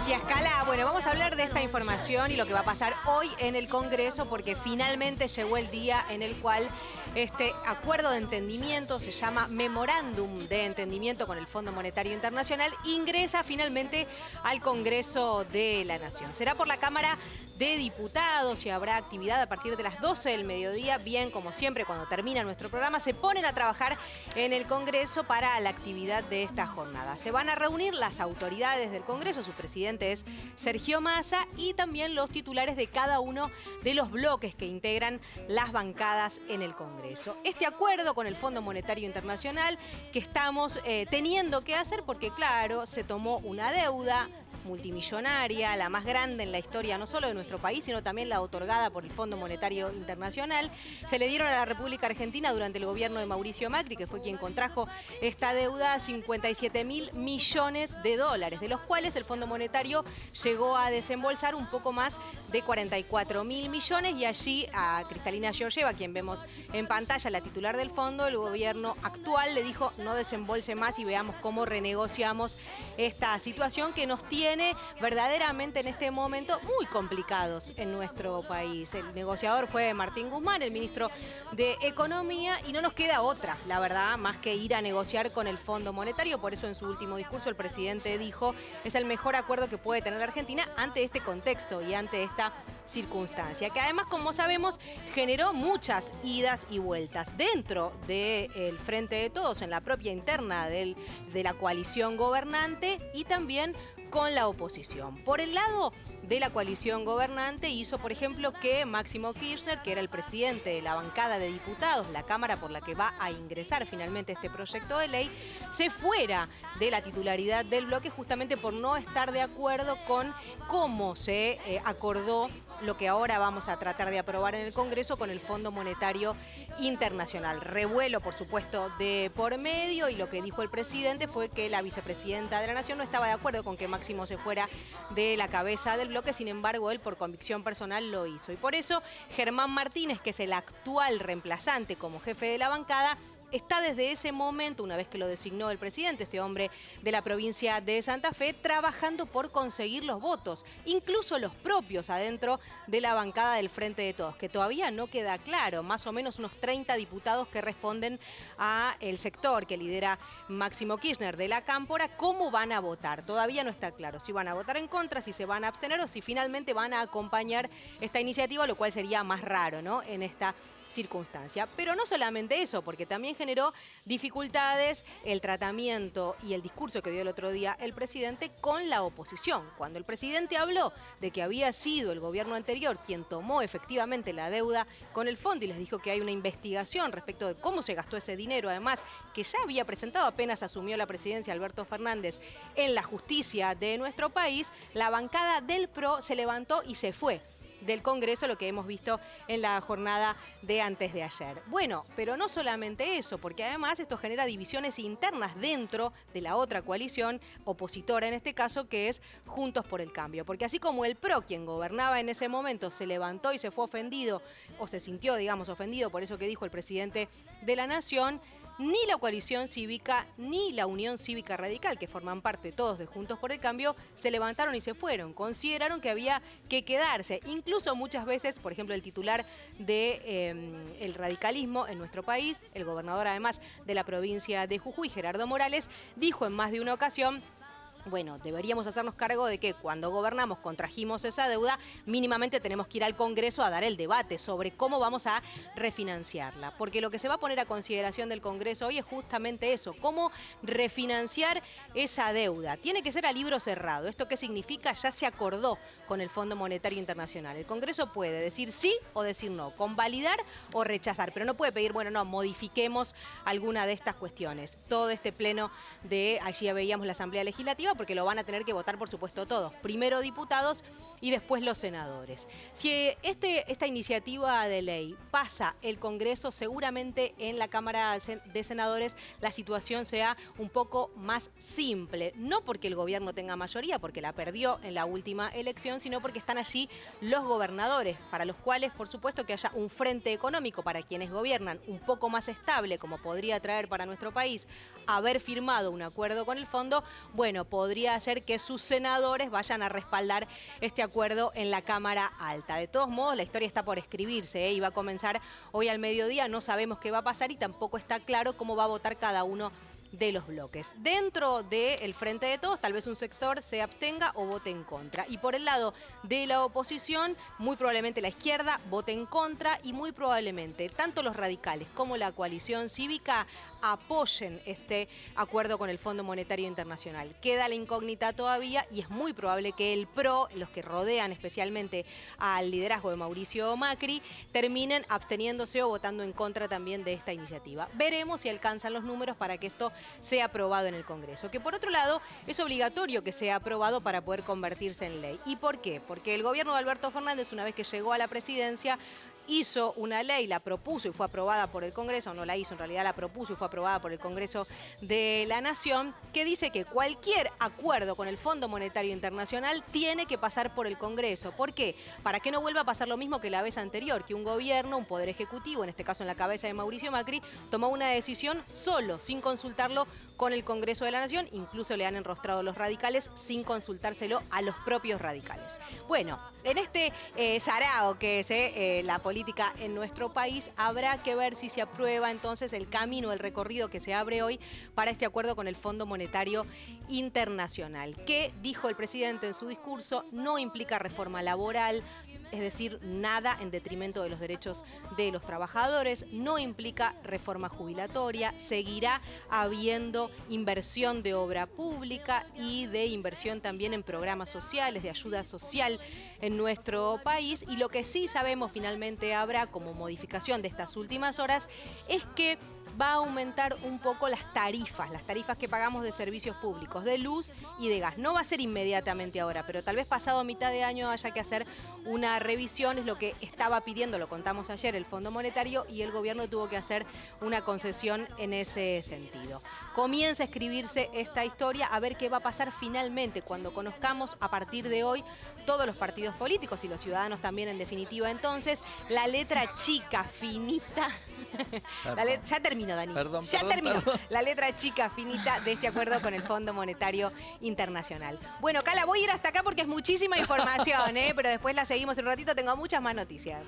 Gracias, Cala. Bueno, vamos a hablar de esta información y lo que va a pasar hoy en el Congreso, porque finalmente llegó el día en el cual este acuerdo de entendimiento, se llama Memorándum de Entendimiento con el Fondo Monetario Internacional, ingresa finalmente al Congreso de la Nación. Será por la Cámara de Diputados y habrá actividad a partir de las 12 del mediodía. Bien, como siempre, cuando termina nuestro programa, se ponen a trabajar en el Congreso para la actividad de esta jornada. Se van a reunir las autoridades del Congreso, su presidente es Sergio Massa, y también los titulares de cada uno de los bloques que integran las bancadas en el Congreso. Este acuerdo con el Fondo Monetario Internacional que estamos teniendo que hacer porque, claro, se tomó una deuda multimillonaria, la más grande en la historia no solo de nuestro país, sino también la otorgada por el Fondo Monetario Internacional. Se le dieron a la República Argentina durante el gobierno de Mauricio Macri, que fue quien contrajo esta deuda, 57.000 millones de dólares, de los cuales el Fondo Monetario llegó a desembolsar un poco más de 44.000 millones, y allí a Cristalina Georgieva, quien vemos en pantalla, la titular del fondo, el gobierno actual le dijo no desembolse más y veamos cómo renegociamos esta situación que nos tiene verdaderamente en este momento muy complicados en nuestro país. El negociador fue Martín Guzmán, el ministro de Economía, y no nos queda otra, la verdad, más que ir a negociar con el Fondo Monetario. Por eso en su último discurso el presidente dijo es el mejor acuerdo que puede tener la Argentina ante este contexto y ante esta circunstancia, que además, como sabemos, generó muchas idas y vueltas dentro del Frente de Todos, en la propia interna de la coalición gobernante y también con la oposición. Por el lado de la coalición gobernante hizo, por ejemplo, que Máximo Kirchner, que era el presidente de la bancada de diputados, la Cámara por la que va a ingresar finalmente este proyecto de ley, se fuera de la titularidad del bloque justamente por no estar de acuerdo con cómo se acordó lo que ahora vamos a tratar de aprobar en el Congreso con el Fondo Monetario Internacional. Revuelo, por supuesto, de por medio, y lo que dijo el presidente fue que la vicepresidenta de la Nación no estaba de acuerdo con que Máximo se fuera de la cabeza del bloque, sin embargo, él por convicción personal lo hizo. Y por eso Germán Martínez, que es el actual reemplazante como jefe de la bancada, está desde ese momento, una vez que lo designó el presidente, este hombre de la provincia de Santa Fe, trabajando por conseguir los votos, incluso los propios adentro de la bancada del Frente de Todos, que todavía no queda claro, más o menos unos 30 diputados que responden a el sector que lidera Máximo Kirchner de la Cámpora, cómo van a votar. Todavía no está claro si van a votar en contra, si se van a abstener o si finalmente van a acompañar esta iniciativa, lo cual sería más raro, ¿no?, en esta circunstancia. Pero no solamente eso, porque también generó dificultades el tratamiento y el discurso que dio el otro día el presidente con la oposición. Cuando el presidente habló de que había sido el gobierno anterior quien tomó efectivamente la deuda con el fondo y les dijo que hay una investigación respecto de cómo se gastó ese dinero, además que ya había presentado apenas asumió la presidencia Alberto Fernández en la justicia de nuestro país, la bancada del PRO se levantó y se fue del Congreso, lo que hemos visto en la jornada de antes de ayer. Bueno, pero no solamente eso, porque además esto genera divisiones internas dentro de la otra coalición opositora, en este caso, que es Juntos por el Cambio. Porque así como el PRO, quien gobernaba en ese momento, se levantó y se fue ofendido, o se sintió, digamos, ofendido por eso que dijo el presidente de la Nación, ni la coalición cívica ni la Unión Cívica Radical, que forman parte todos de Juntos por el Cambio, se levantaron y se fueron. Consideraron que había que quedarse. Incluso muchas veces, por ejemplo, el titular del radicalismo en nuestro país, el gobernador además de la provincia de Jujuy, Gerardo Morales, dijo en más de una ocasión: bueno, deberíamos hacernos cargo de que cuando gobernamos contrajimos esa deuda, mínimamente tenemos que ir al Congreso a dar el debate sobre cómo vamos a refinanciarla. Porque lo que se va a poner a consideración del Congreso hoy es justamente eso, cómo refinanciar esa deuda. Tiene que ser a libro cerrado. ¿Esto qué significa? Ya se acordó con el Fondo Monetario Internacional. El Congreso puede decir sí o decir no, convalidar o rechazar, pero no puede pedir, bueno, no, modifiquemos alguna de estas cuestiones. Todo este pleno de, allí ya veíamos la Asamblea Legislativa, porque lo van a tener que votar, por supuesto, todos. Primero diputados y después los senadores. Si esta iniciativa de ley pasa el Congreso, seguramente en la Cámara de Senadores la situación sea un poco más simple. No porque el gobierno tenga mayoría, porque la perdió en la última elección, sino porque están allí los gobernadores, para los cuales, por supuesto, que haya un frente económico para quienes gobiernan un poco más estable, como podría traer para nuestro país haber firmado un acuerdo con el fondo, bueno, podría hacer que sus senadores vayan a respaldar este acuerdo en la Cámara Alta. De todos modos, la historia está por escribirse, y va a comenzar hoy al mediodía. No sabemos qué va a pasar y tampoco está claro cómo va a votar cada uno de los bloques. Dentro del Frente de Todos, tal vez un sector se abstenga o vote en contra. Y por el lado de la oposición, muy probablemente la izquierda vote en contra y muy probablemente tanto los radicales como la coalición cívica apoyen este acuerdo con el Fondo Monetario Internacional. Queda la incógnita todavía y es muy probable que el PRO, los que rodean especialmente al liderazgo de Mauricio Macri, terminen absteniéndose o votando en contra también de esta iniciativa. Veremos si alcanzan los números para que esto sea aprobado en el Congreso, que por otro lado es obligatorio que sea aprobado para poder convertirse en ley. ¿Y por qué? Porque el gobierno de Alberto Fernández, una vez que llegó a la presidencia, hizo una ley, la propuso y fue aprobada por el Congreso, no la hizo, en realidad la propuso y fue aprobada por el Congreso de la Nación, que dice que cualquier acuerdo con el Fondo Monetario Internacional tiene que pasar por el Congreso. ¿Por qué? Para que no vuelva a pasar lo mismo que la vez anterior, que un gobierno, un poder ejecutivo, en este caso en la cabeza de Mauricio Macri, tomó una decisión solo, sin consultarlo con el Congreso de la Nación, incluso le han enrostrado los radicales sin consultárselo a los propios radicales. Bueno, en este sarao que es la política en nuestro país, habrá que ver si se aprueba entonces el camino, el recorrido que se abre hoy para este acuerdo con el Fondo Monetario Internacional, que, dijo el presidente en su discurso, no implica reforma laboral, es decir, nada en detrimento de los derechos de los trabajadores, no implica reforma jubilatoria, seguirá habiendo inversión de obra pública y de inversión también en programas sociales, de ayuda social en nuestro país. Y lo que sí sabemos finalmente habrá como modificación de estas últimas horas es que va a aumentar un poco las tarifas que pagamos de servicios públicos, de luz y de gas. No va a ser inmediatamente ahora, pero tal vez pasado mitad de año haya que hacer una revisión, es lo que estaba pidiendo, lo contamos ayer, el Fondo Monetario, y el gobierno tuvo que hacer una concesión en ese sentido. Comienza a escribirse esta historia, a ver qué va a pasar finalmente cuando conozcamos a partir de hoy todos los partidos políticos y los ciudadanos también, en definitiva, entonces, la letra chica, finita. Ya terminó, Dani. Terminó. La letra chica, finita de este acuerdo con el Fondo Monetario Internacional. Bueno, Cala, voy a ir hasta acá porque es muchísima información, pero después la seguimos en un ratito, tengo muchas más noticias.